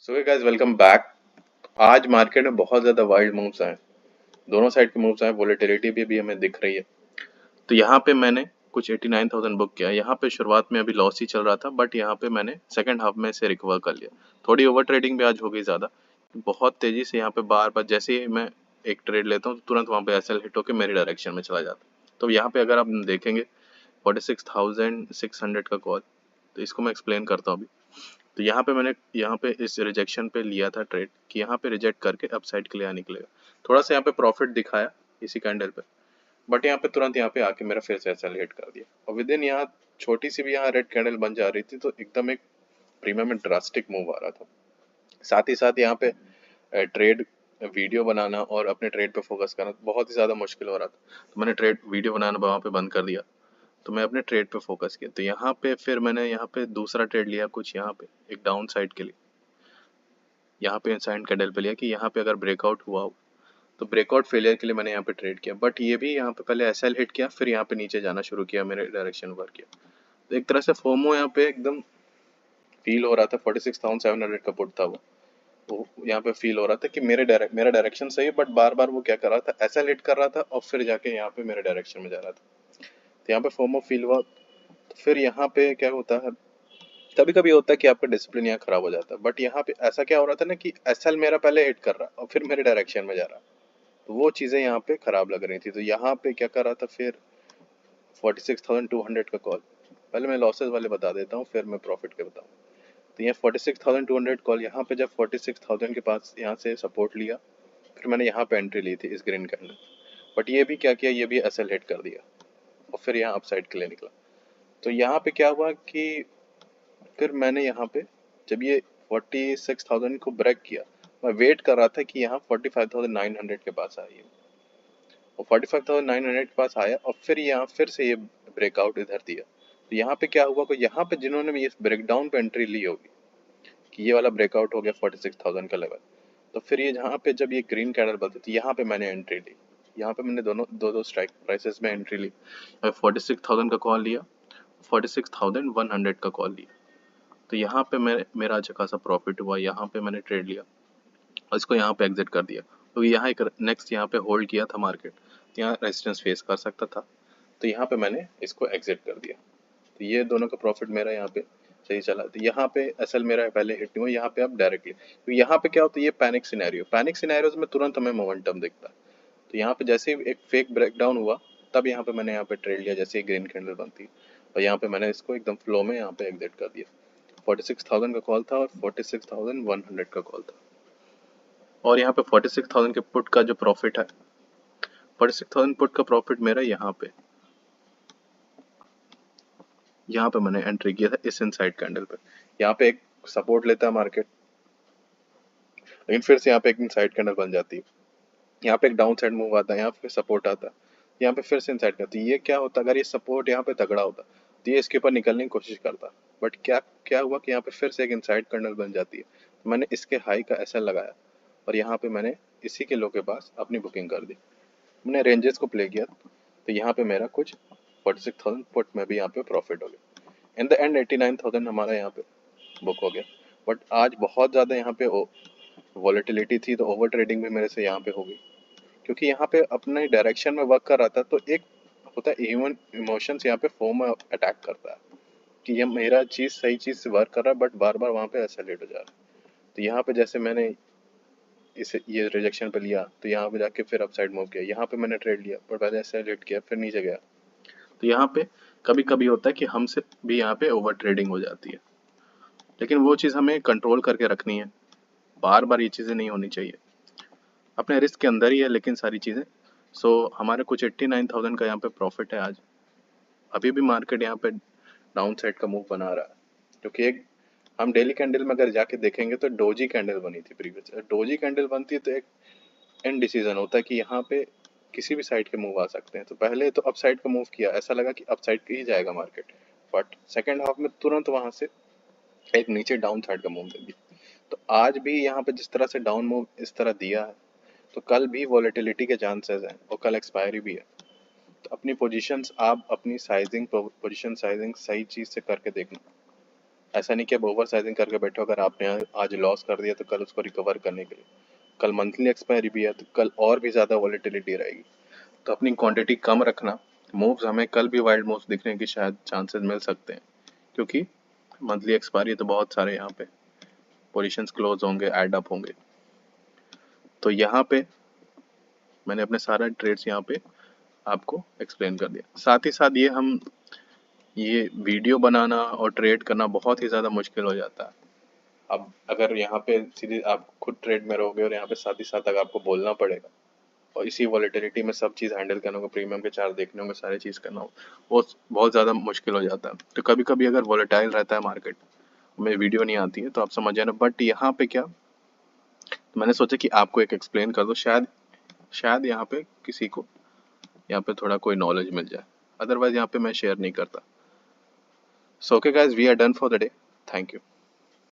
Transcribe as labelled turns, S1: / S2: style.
S1: So guys welcome back. आज market में बहुत ज़्यादा वाइल्ड मूव्स आए। दोनों साइड के मूव्स आए, वोलेटिलिटी भी हमें दिख रही है। तो यहाँ पे मैंने कुछ 89,000 बुक किया। यहाँ पे शुरुआत में अभी लॉस ही चल रहा था, बट यहाँ पे मैंने सेकंड हाफ में से रिकवर कर लिया। थोड़ी ओवर ट्रेडिंग भी आज हो गई ज़्यादा। बहुत तेज़ी से यहाँ पे बार बार जैसे ही मैं एक ट्रेड लेता हूँ तो तुरंत वहाँ पे एसएल हिट होकर मेरी डायरेक्शन में चला जाता है। तो यहाँ पे अगर आप देखेंगे 46,600 का कॉल, तो इसको मैं एक्सप्लेन करता हूँ अभी। तो यहाँ पे मैंने यहाँ पे इस रिजेक्शन पे लिया था ट्रेड कि यहाँ पे रिजेक्ट करके अपसाइड के लिए निकलेगा। थोड़ा सा यहाँ पे प्रॉफिट दिखाया इसी कैंडल पे, बट यहाँ पे तुरंत यहाँ पे आके मेरा फिर से ऐसा हिट कर दिया और विद इन यहाँ छोटी सी भी यहाँ रेड कैंडल बन जा रही थी, तो एकदम एक प्रीमियम में ड्रास्टिक मूव आ रहा था। साथ ही साथ यहाँ पे ट्रेड वीडियो बनाना और अपने ट्रेड पे फोकस करना बहुत ही ज़्यादा मुश्किल हो रहा था। तो मैंने ट्रेड वीडियो बनाना वहाँ पे बंद कर दिया। तो मैं अपने ट्रेड पे फोकस किया। तो यहाँ पे फिर मैंने यहाँ पे दूसरा ट्रेड लिया कुछ यहाँ पे एक डाउन साइड के लिए। यहाँ पे इंसाइड कैंडल पे लिया कि यहाँ पे अगर ब्रेकआउट हुआ हो, तो ब्रेकआउट फेलियर के लिए मैंने यहाँ पे ट्रेड किया। बट ये भी यहाँ पे पहले एसएल हिट किया, फिर यहाँ पे नीचे जाना शुरू किया, मेरे डायरेक्शन वर्क किया। तो एक तरह से फोमो यहाँ पे एकदम फील हो रहा था। 46,700 का पुट था वो यहाँ पे फील हो रहा था कि मेरा डायरेक्शन सही है, बट बार बार वो क्या कर रहा था, एसएल हिट कर रहा था और फिर जाके यहाँ पे मेरे डायरेक्शन में जा रहा था। तो यहाँ पे फोमो फील हुआ। तो फिर यहाँ पे क्या होता है, कभी कभी होता है कि आपका डिसिप्लिन यहाँ खराब हो जाता है। बट यहाँ पे ऐसा क्या हो रहा था ना कि एसएल मेरा पहले हिट कर रहा और फिर मेरे डायरेक्शन में जा रहा। तो वो चीज़ें यहाँ पे खराब लग रही थी। तो यहाँ पे क्या कर रहा था फिर 46,200 का कॉल। पहले मैं लॉसेस वाले बता देता हूँ, फिर मैं प्रॉफिट के बताऊँ। तो ये 46,200 कॉल, यहाँ पे जब 46,000 के पास यहाँ से सपोर्ट लिया, फिर मैंने यहाँ पे एंट्री ली थी इस ग्रीन कैंडल। बट ये भी क्या किया, ये भी एसएल हिट कर दिया और फिर यहाँ अपसाइड के लिए निकला। तो यहाँ पे क्या हुआ कि फिर मैंने यहाँ पे जब ये 46,000 को ब्रेक किया, मैं वेट कर रहा था कि यहाँ 45,900 के पास आइए। और 45,900 के पास आया और फिर यहाँ फिर से ये ब्रेकआउट इधर दिया। तो यहाँ पे क्या हुआ कि यहाँ पे जिन्होंने ये ब्रेकडाउन पे एंट्री ली होगी कि ये वाला ब्रेकआउट हो गया 46,000 का लेवल, तो फिर ये जहाँ पे जब ये ग्रीन कैंडल बनती थी, यहाँ पे मैंने एंट्री ली। यहाँ पे मैंने दोनों दो दो स्ट्राइक प्राइसेस में एंट्री ली। 46,000 का कॉल लिया, 46,100 का कॉल लिया। तो यहाँ पे मेरा अच्छा खासा प्रॉफिट हुआ। यहाँ पे मैंने ट्रेड लिया और इसको यहाँ पे एग्जिट कर दिया। तो यहाँ एक नेक्स्ट यहाँ पे होल्ड किया था मार्केट, तो यहाँ रेजिस्टेंस फेस कर सकता था, तो यहाँ पे मैंने इसको एग्जिट कर दिया। तो ये दोनों का प्रॉफिट मेरा यहाँ पे सही चला। तो यहाँ पे असल मेरा पहले हिट नहीं हुआ, यहाँ पे अब डायरेक्टली। तो यहाँ पे क्या होता है, ये पैनिक सिनेरियोज में तुरंत हमें मोमेंटम दिखता है। तो यहाँ पे जैसे ही एक फेक ब्रेकडाउन हुआ, तब यहाँ पे मैंने यहाँ पे ट्रेड लिया जैसे ही ग्रीन कैंडल बनती, और यहाँ पे मैंने इसको एकदम फ्लो में यहाँ पे एग्जिट कर दिया। 46,000 का कॉल था और 46,100 का कॉल था। और यहाँ पे 46,000 के पुट का जो प्रॉफिट है, 46,000 पुट का प्रॉफिट मेरा यहाँ पे मैंने एंट्री किया था इस इनसाइड कैंडल पे। यहाँ पे एक सपोर्ट लेता है मार्केट, लेकिन फिर से यहाँ पे एक इनसाइड कैंडल बन जाती है। यहाँ पे एक डाउन साइड मूव आता है, यहाँ पे सपोर्ट आता है, यहाँ पे फिर से इनसाइड करती है। ये क्या होता, अगर ये सपोर्ट यहाँ पे तगड़ा होता तो ये इसके ऊपर निकलने की कोशिश करता। बट क्या क्या हुआ कि यहाँ पे फिर से एक इनसाइड कैंडल बन जाती है। तो मैंने इसके हाई का एसएल लगाया और यहाँ पे मैंने इसी के लो के पास अपनी बुकिंग कर दी। मैंने रेंजेस को प्ले किया, तो यहाँ पे मेरा कुछ 46,000 पुट में भी यहाँ पे प्रॉफिट हो गया। इन द एंड 89,000 हमारा यहाँ पे बुक हो गया। बट आज बहुत ज़्यादा यहाँ पे वॉलेटिलिटी थी, तो ओवर ट्रेडिंग भी मेरे से यहाँ पे हो गई, क्योंकि यहाँ पे अपने डायरेक्शन में वर्क कर रहा था। तो एक होता है ह्यूमन इमोशंस, यहाँ पे फोम अटैक करता है कि ये मेरा चीज़ सही चीज़ से वर्क कर रहा है, बट बार बार वहाँ पे एक्सेलरेट हो जा रहा है। तो यहाँ पे जैसे मैंने इसे ये रिजेक्शन पे लिया, तो यहाँ पे जाके फिर अपसाइड मूव किया। यहाँ पे मैंने ट्रेड लिया पर पहले एक्सेलरेट किया, फिर नीचे गया। तो यहाँ पे कभी कभी होता है कि हमसे भी यहाँ पे ओवर ट्रेडिंग हो जाती है, लेकिन वो चीज़ हमें कंट्रोल करके रखनी है। बार बार ये चीज़ें नहीं होनी चाहिए। अपने रिस्क के अंदर ही है लेकिन सारी चीज़ें। सो हमारे कुछ 89,000 का यहाँ पे प्रॉफिट है आज। अभी भी मार्केट यहाँ पे डाउन साइड का मूव बना रहा है, क्योंकि एक हम डेली कैंडल में अगर जाके देखेंगे तो डोजी कैंडल बनी थी प्रीवियस। डोजी कैंडल बनती है तो एक एंड डिसीजन होता है कि यहाँ पे किसी भी साइड के मूव आ सकते हैं। तो पहले तो अप साइड का मूव किया, ऐसा लगा कि अप साइड ही जाएगा मार्केट, बट सेकेंड हाफ में तुरंत वहां से एक नीचे डाउन साइड का मूव दे दिया। तो आज भी यहाँ पे जिस तरह से डाउन मूव इस तरह दिया है, तो कल भी वॉलेटिलिटी के चांसेस हैं और कल एक्सपायरी भी है। तो अपनी पोजीशंस आप अपनी साइजिंग, पोजीशन साइजिंग सही चीज़ से करके देखना। ऐसा नहीं कि आप ओवर साइजिंग करके बैठो, अगर आपने आज लॉस कर दिया तो कल उसको रिकवर करने के लिए कल मंथली एक्सपायरी भी है, तो कल और भी ज़्यादा वॉलेटिलिटी रहेगी। तो अपनी क्वांटिटी कम रखना। मूव्स हमें कल भी वाइल्ड मूव्स दिखने की शायद चांसेस मिल सकते हैं, क्योंकि मंथली एक्सपायरी तो बहुत सारे यहाँ पे पोजीशंस क्लोज होंगे, ऐड अप होंगे। तो यहाँ पे मैंने अपने सारा ट्रेड्स यहाँ पे आपको एक्सप्लेन कर दिया। साथ ही साथ ये वीडियो बनाना और ट्रेड करना बहुत ही ज़्यादा मुश्किल हो जाता है। अब अगर यहाँ पे सीधे आप खुद ट्रेड में रहोगे और यहाँ पे साथ ही साथ अगर आपको बोलना पड़ेगा और इसी वॉलेटिलिटी में सब चीज़ हैंडल करना होगा, प्रीमियम के चार्ट देखने होंगे, सारी चीज़ करना होगा, वो बहुत ज़्यादा मुश्किल हो जाता है। तो कभी कभी अगर वॉलेटाइल रहता है मार्केट, में वीडियो नहीं आती है तो आप समझ जाना। बट यहाँ पे क्या, तो मैंने सोचा कि आपको एक एक्सप्लेन कर दो, शायद शायद यहाँ पे किसी को यहाँ पे थोड़ा कोई नॉलेज मिल जाए, अदरवाइज यहाँ पे मैं शेयर नहीं करता। So okay guys, we are done for the day. Thank you.